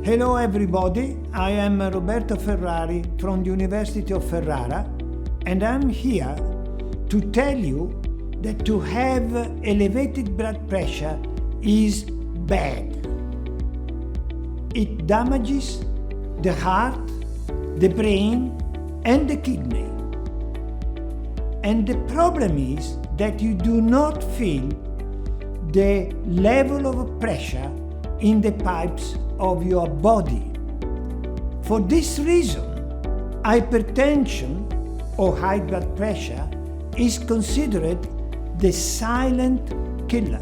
Hello everybody, I am Roberto Ferrari from the University of Ferrara, and I'm here to tell you that to have elevated blood pressure is bad. It damages the heart, the brain and the kidney. And the problem is that you do not feel the level of pressure in the pipes of your body. For this reason, hypertension or high blood pressure is considered the silent killer.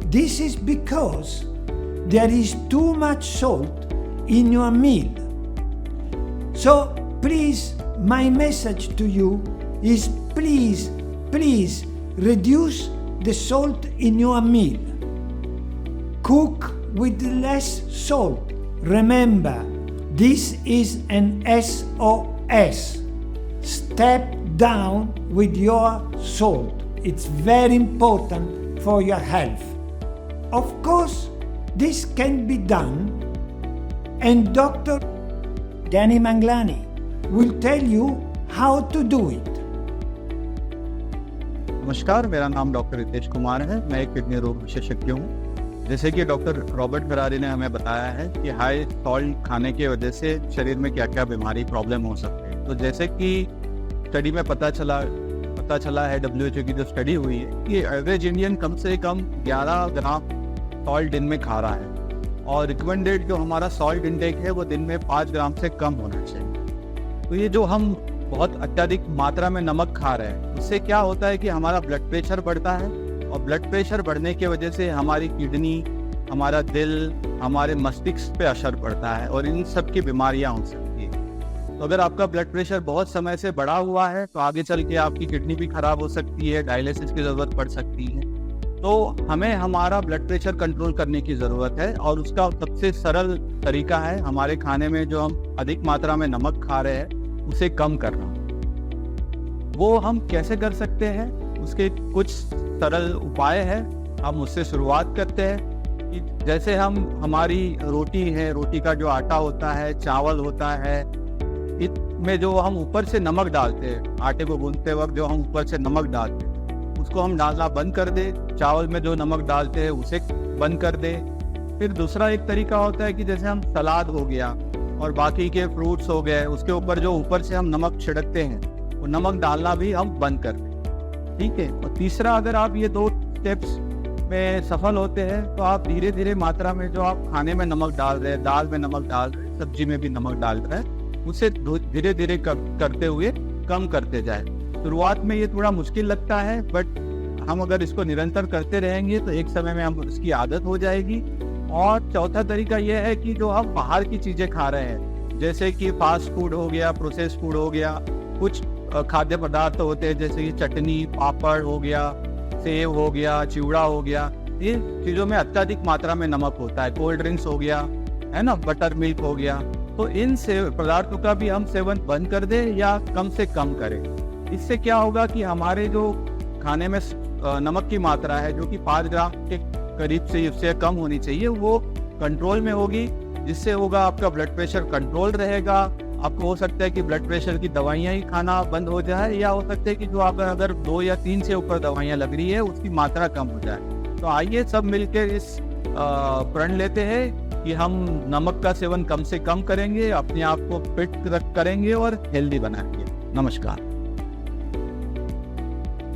This is because there is too much salt in your meal. So please, my message to you is please reduce the salt in your meal. Cook with less salt. Remember, this is an SOS. Step down with your salt. It's very important for your health. Of course, this can be done, and Dr. Danny Manglani will tell you how to do it. नमस्कार, मेरा नाम doctor Ritesh Kumar है। मैं एक kidney रोग विशेषज्ञ हूँ। जैसे कि डॉक्टर रॉबर्ट फरारी ने हमें बताया है कि हाई सॉल्ट खाने की वजह से शरीर में क्या क्या बीमारी प्रॉब्लम हो सकते हैं। तो जैसे कि स्टडी में पता चला है, WHO की जो स्टडी हुई है कि एवरेज इंडियन कम से कम 11 ग्राम सॉल्ट दिन में खा रहा है, और रिकमेंडेड जो हमारा सॉल्ट इंटेक है वो दिन में 5 ग्राम से कम होना चाहिए। तो ये जो हम बहुत अत्यधिक मात्रा में नमक खा रहे हैं, उससे क्या होता है कि हमारा ब्लड प्रेशर बढ़ता है, और ब्लड प्रेशर बढ़ने की वजह से हमारी किडनी, हमारा दिल, हमारे मस्तिष्क पे असर पड़ता है, और इन सब की बीमारियां हो सकती है। तो अगर आपका ब्लड प्रेशर बहुत समय से बढ़ा हुआ है तो आगे चल के आपकी किडनी भी खराब हो सकती है, डायलिसिस की ज़रूरत पड़ सकती है। तो हमें हमारा ब्लड प्रेशर कंट्रोल करने की ज़रूरत है, और उसका सबसे सरल तरीका है हमारे खाने में जो हम अधिक मात्रा में नमक खा रहे हैं उसे कम करना। वो हम कैसे कर सकते हैं, उसके कुछ सरल उपाय हैं। हम उससे शुरुआत करते हैं कि जैसे हमारी रोटी है, रोटी का जो आटा होता है, चावल होता है, इसमें जो हम ऊपर से नमक डालते हैं, आटे को गूंथते वक्त जो हम ऊपर से नमक डालते हैं उसको हम डालना बंद कर दें। चावल में जो नमक डालते हैं उसे बंद कर दें। फिर दूसरा एक तरीका होता है कि जैसे हम सलाद हो गया और बाकी के फ्रूट्स हो गए, उसके ऊपर जो ऊपर से हम नमक छिड़कते हैं वो नमक डालना भी हम बंद कर दें। ठीक है। और तीसरा, अगर आप ये 2 स्टेप्स में सफल होते हैं तो आप धीरे धीरे मात्रा में जो आप खाने में नमक डाल रहे हैं, दाल में नमक डाल रहे हैं, सब्जी में भी नमक डाल रहे हैं, उसे धीरे धीरे करते हुए कम करते जाए। शुरुआत में ये थोड़ा मुश्किल लगता है, बट हम अगर इसको निरंतर करते रहेंगे तो एक समय में हम इसकी आदत हो जाएगी। और चौथा तरीका यह है कि जो हम बाहर की चीज़ें खा रहे हैं, जैसे कि फास्ट फूड हो गया, प्रोसेस फूड हो गया, कुछ खाद्य पदार्थ होते हैं जैसे कि चटनी, पापड़ हो गया, सेव हो गया, चिवड़ा हो गया, इन चीज़ों में अत्यधिक मात्रा में नमक होता है। कोल्ड ड्रिंक्स हो गया, है ना, बटर मिल्क हो गया। तो इन पदार्थों का भी हम सेवन बंद कर दें या कम से कम करें। इससे क्या होगा कि हमारे जो खाने में नमक की मात्रा है, जो कि 5 ग्राम के करीब से उससे कम होनी चाहिए, वो कंट्रोल में होगी। जिससे होगा आपका ब्लड प्रेशर कंट्रोल रहेगा। आपको हो सकता है कि ब्लड प्रेशर की दवाइयाँ ही खाना बंद हो जाए, या हो सकता है कि जो आप अगर 2 या 3 से ऊपर दवाइयाँ लग रही है उसकी मात्रा कम हो जाए। तो आइए सब मिलकर इस प्रण लेते हैं कि हम नमक का सेवन कम से कम करेंगे, अपने आप को फिट करेंगे और हेल्दी बनाएंगे। नमस्कार।